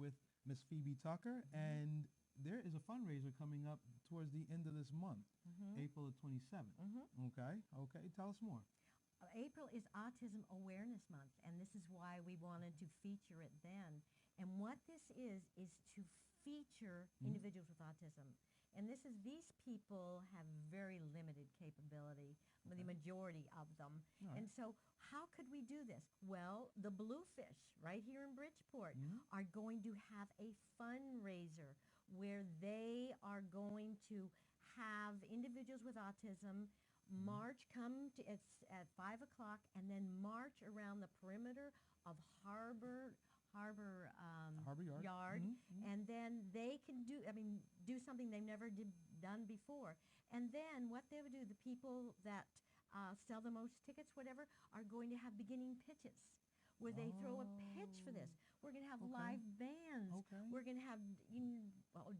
with Miss Phoebe Tucker, and there is a fundraiser coming up towards the end of this month, April the 27th. Okay, tell us more. April is Autism Awareness Month, and this is why we wanted to feature it then. And what this is to feature individuals with autism. And this is, these people have very limited capability, the majority of them. Right. And so how could we do this? Well, the Bluefish right here in Bridgeport are going to have a fundraiser where they are going to have individuals with autism march, come to, it's at 5 o'clock, and then march around the perimeter of Harbor Yard, and then they can do something they've never done before. And then what they would do, the people that sell the most tickets, whatever, are going to have beginning pitches where they throw a pitch for this. We're going to have live bands. We're going to have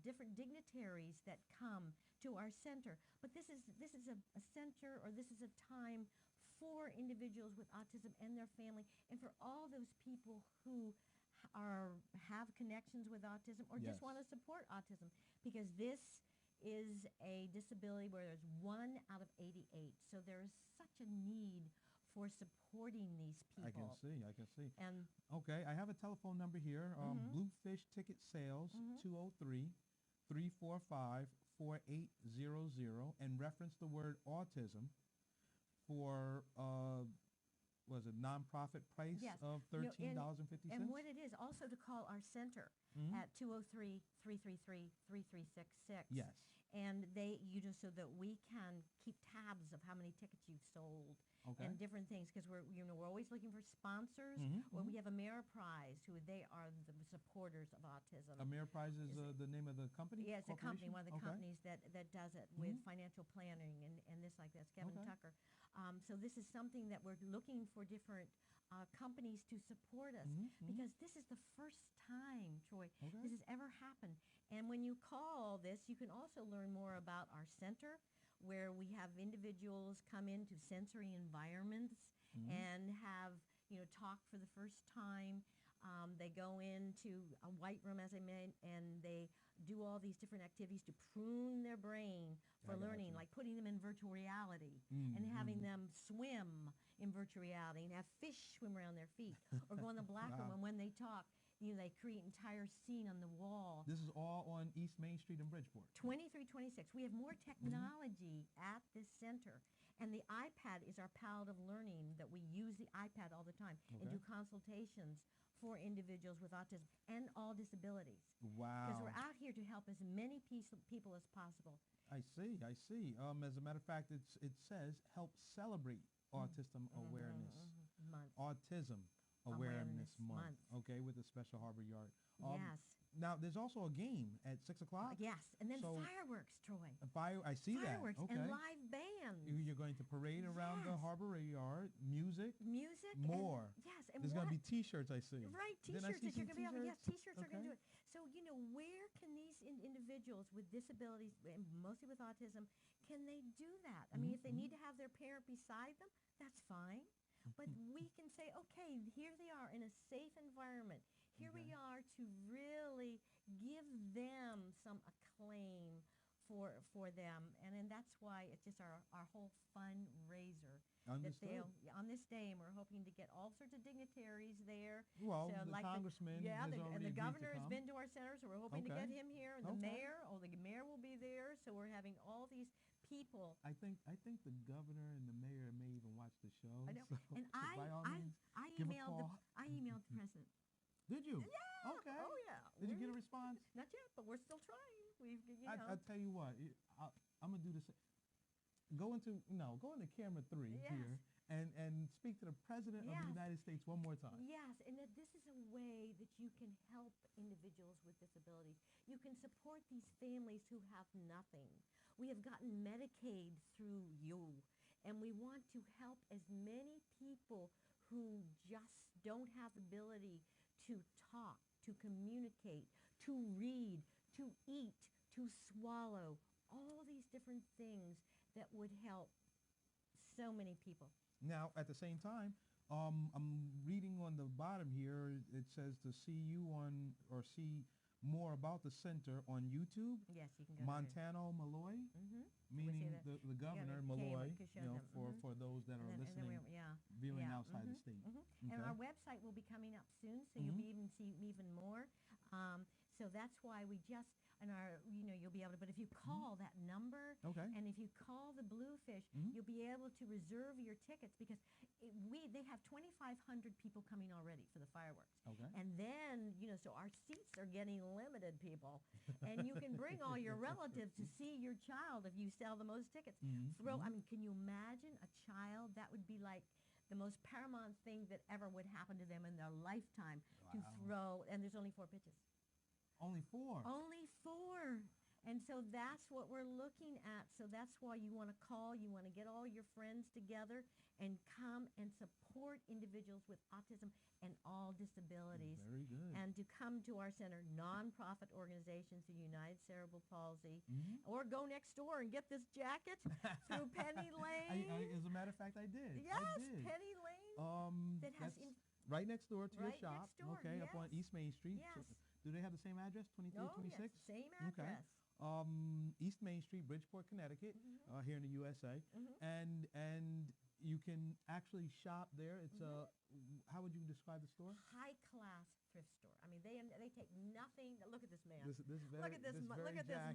different dignitaries that come to our center. But this is a center, or this is a time for individuals with autism and their family, and for all those people who have connections with autism, or just want to support autism, because this is a disability where there's 1 out of 88. So there is such a need for supporting these people. I can see. And okay, I have a telephone number here. Bluefish Ticket Sales, 203-345-4800, and reference the word autism for was it nonprofit price of $13.50? And what it is, also to call our center at 203-333-3366. Yes. And so that we can keep tabs of how many tickets you've sold and different things, because we're always looking for sponsors. Well, we have Ameriprise, who they are the supporters of autism. Ameriprise is the name of the company? Yeah, it's a company, one of the companies that does it with financial planning and this like that. It's Kevin Tucker. So this is something that we're looking for different companies to support us, because this is the first time, Troy, this has ever happened. And when you call this, you can also learn more about our center, where we have individuals come into sensory environments and have, talk for the first time. They go into a white room, as I meant, and they do all these different activities to prune their brain for learning, like putting them in virtual reality and having them swim in virtual reality and have fish swim around their feet, or go in the black room, and when they talk, they create an entire scene on the wall. This is all on East Main Street in Bridgeport. 2326. We have more technology at this center. And the iPad is our palette of learning, that we use the iPad all the time and do consultations for individuals with autism and all disabilities. Wow. Because we're out here to help as many people as possible. I see. As a matter of fact, it says help celebrate Autism Awareness Month. Autism Awareness Month. Okay, with the special Harbor Yard. Yes. Now, there's also a game at 6 o'clock. Yes, and then fireworks, Troy. I see that. Fireworks and live bands. You're going to parade around the Harbor Yard, music. More. And there's going to be T-shirts, I see. Right, T-shirts that you're going to be having. Yes, T-shirts are going to do it. So, where can these individuals with disabilities, mostly with autism, can they do that? I mean, if they need to have their parent beside them, that's fine. But we can say, okay, here they are in a safe environment. Here we are to really give them some acclaim for them. And then that's why it's just our whole fundraiser. Understood. On this day, and we're hoping to get all sorts of dignitaries there. Well, so, the congressman and the governor has been to our center, so we're hoping to get him here. And the mayor, the mayor will be there. So we're having all these people. I think the governor and the mayor may even watch the show. I know. So, and by all means, I emailed the president. Did you? Yeah. Okay. Oh, yeah. Did you get a response? Not yet, but we're still trying. I tell you what, I'm gonna do this. Go into camera 3 here and speak to the President of the United States one more time. Yes, and that this is a way that you can help individuals with disabilities. You can support these families who have nothing. We have gotten Medicaid through you, and we want to help as many people who just don't have the ability to talk, to communicate, to read, to eat, to swallow, all these different things that would help so many people. Now, at the same time, I'm reading on the bottom here. It says to see you on or see more about the center on YouTube. Yes, you can go Montero Malloy, meaning the governor Malloy. For those that are listening, viewing outside the state. Okay. And our website will be coming up soon, so you'll be even see even more. So that's why we just you'll be able to. But if you call that number, and if you call the Bluefish, you'll be able to reserve your tickets because they have 2,500 people coming already for the fireworks. Okay. And then so our seats are getting limited, people, and you can bring all your relatives to see your child if you sell the most tickets. I mean, can you imagine a child? That would be like the most paramount thing that ever would happen to them in their lifetime to throw. And there's only 4 pitches. Only 4? Only 4. And so that's what we're looking at. So that's why you want to call. You want to get all your friends together and come and support individuals with autism and all disabilities. Very good. And to come to our center, nonprofit organizations, the United Cerebral Palsy, or go next door and get this jacket through Penny Lane. As a matter of fact, I did. Yes, I did. Penny Lane. That's right next door to your shop. Next door, up on East Main Street. Yes. So, do they have the same address, 2326? Yes, same address. East Main Street, Bridgeport, Connecticut, here in the USA. And you can actually shop there. It's how would you describe the store? High class thrift store. I mean, they take nothing. Look at this man. Look at this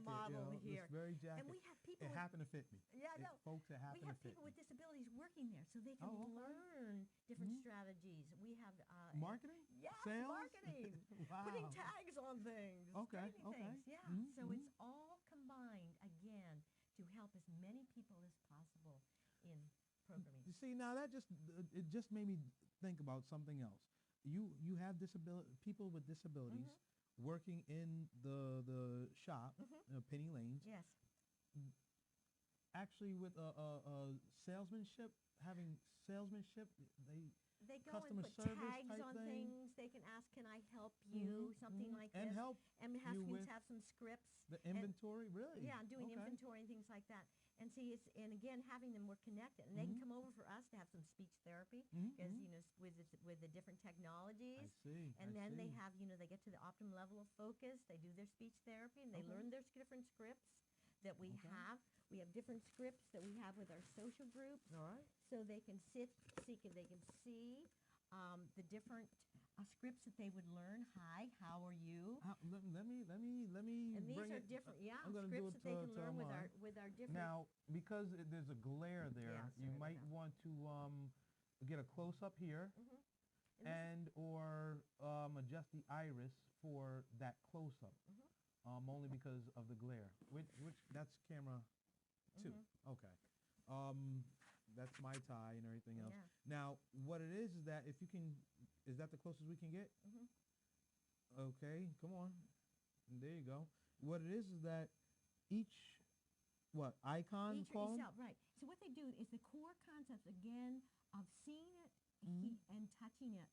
model here. This very jacket. And we have people. It happened to fit me. Yeah, I know. Folks, it happened to fit me. We have people with disabilities working there, so they can learn different strategies. We have marketing. Yes, sales? marketing. Wow. Putting tags on things. Okay. Things. Yeah. So it's all combined again to help as many people as possible in programming. You see, now that it just made me think about something else. You have people with disabilities working in the shop, Penny Lanes. Yes. Actually, with salesmanship, having salesmanship, they go and put tags on things. They can ask, "Can I help you?" Something like and this. Help and you with have some scripts. The inventory, really? Yeah, doing inventory and things like that. And see, and again, having them more connected, and they can come over for us to have some speech therapy because with the different technologies. I see. And then they have they get to the optimum level of focus. They do their speech therapy, and they learn their different scripts that we have. We have different scripts that we have with our social groups. All right. So they can they can see the different scripts that they would learn. Hi, how are you? Let me. And these bring are it, different, I'm gonna do scripts it that they can learn with our different. Now, because there's a glare there, you might want to get a close up here, and or adjust the iris for that close up. Only because of the glare. Which that's camera 2. Okay. That's my tie and everything else. Yeah. Now, what it is that if you can, is that the closest we can get? Okay, come on. There you go. What it is that each, icon call? Right. So what they do is the core concepts, again, of seeing it and touching it.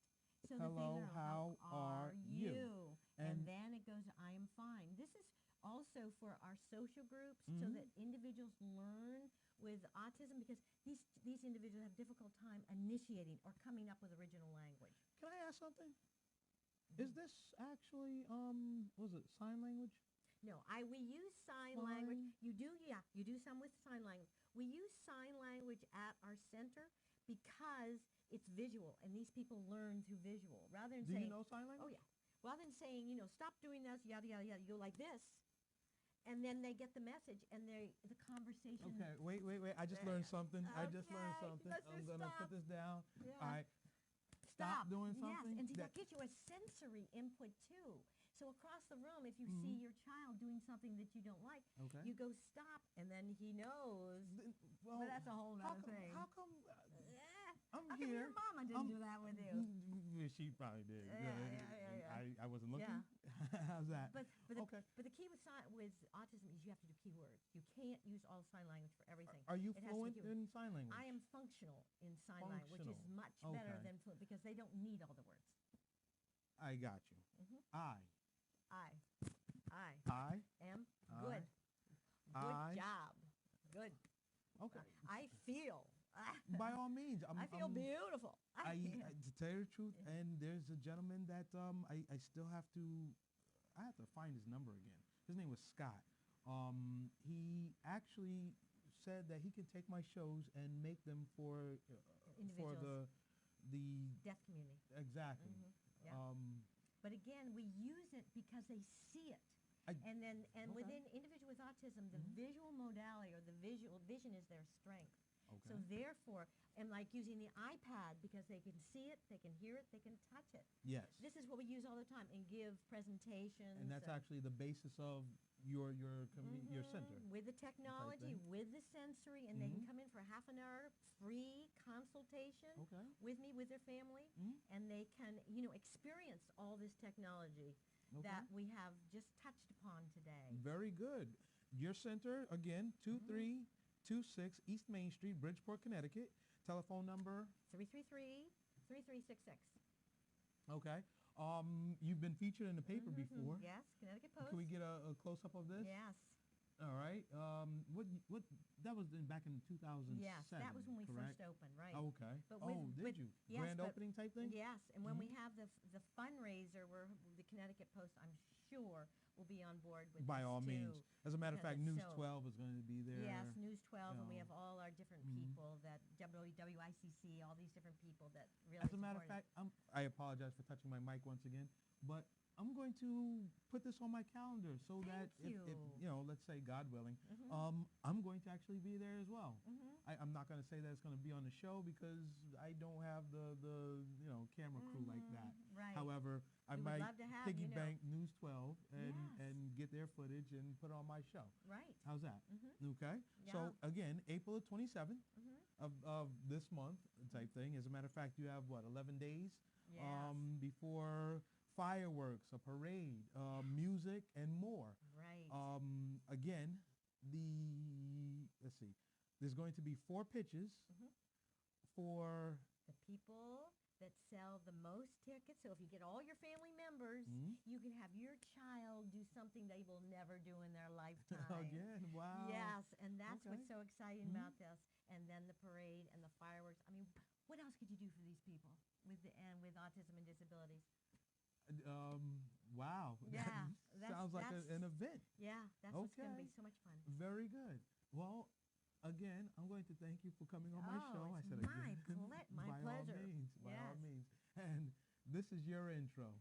So that they learn, how are you? And then it goes, I am fine. This is also for our social groups so that individuals learn with autism because these individuals have difficult time initiating or coming up with original language. Can I ask something? Is this actually, was it sign language? No, we use sign language. You do some with sign language. We use sign language at our center because it's visual, and these people learn through visual. Rather than saying, you know sign language? Oh, yeah. Rather than saying, stop doing this, yada, yada, yada, you go like this, and then they get the message, and the conversation. Okay, wait. I just learned something. Okay. I'm going to put this down. Yeah. All right. Stop doing something. Yes, and see, that gives you a sensory input, too. So across the room, if you see your child doing something that you don't like, you go stop, and then he knows. Well, but that's a whole other thing. How come I'm how here? Come your mama didn't do that with you? She probably did. Yeah. I wasn't looking. Yeah. How's that? But okay. But the key with autism is you have to do keywords. You can't use all sign language for everything. Are you fluent in sign language? I am functional in sign language, which is much better than fluent because they don't need all the words. I got you. I am good. Good job. Good. Okay. I feel. By all means. I feel beautiful. To tell you the truth, and there's a gentleman that I still have to, I have to find his number again. His name was Scott. He actually said that he could take my shows and make them for Individuals. the Deaf community. exactly. Yeah. But again, we use it because they see it. And within individual with autism, the visual modality or the vision is their strength. Okay. So therefore, and like using the iPad because they can see it, they can hear it, they can touch it. Yes. This is what we use all the time and give presentations. And that's actually the basis of your center. With the technology, with the sensory, and they can come in for half an hour free consultation with me, with their family, and they can, experience all this technology that we have just touched upon today. Very good. Your center, again, 2326 East Main Street, Bridgeport, Connecticut. Telephone number? 333-3366. Okay. You've been featured in the paper before. Yes, Connecticut Post. Can we get a close-up of this? Yes. All right. What that was back in 2007. Yes, that was when we correct? first opened, right? Okay. But did you? Yes, Grand opening type thing? Yes, and when we have the fundraiser, where the Connecticut Post, I'm sure, will be on board with By this all too, means. As a matter of because fact, it's News so- 12 is going to be there. Yes, News 12, and we know. have all our different people that WICC, all these different people that really As a matter of support it. fact, I apologize for touching my mic once again, but I'm going to put this on my calendar so that if let's say God willing, I'm going to actually be there as well. I'm not going to say that it's going to be on the show because I don't have the camera crew like that. Right. However, I We would might love to have, piggy bank News 12 Yes. and get their footage and put it on my show. Right. How's that? Okay. Yeah. So again, April the 27th of this month type thing. As a matter of fact, you have what, 11 days Yes. before fireworks, a parade, music, and more. Right. Again, let's see, there's going to be 4 pitches for The people that sell the most tickets. So if you get all your family members, you can have your child do something they will never do in their lifetime. again. Wow. Yes, and that's Okay. what's so exciting about this. And then the parade and the fireworks. I mean, what else could you do for these people with autism and disabilities? Wow. Yeah, That sounds like an event. Yeah, that's what's going to Okay. be so much fun. Very good. Well, again, I'm going to thank you for coming on my show. It's I said my again. my By pleasure. all means. By all Yes. means. And this is your intro.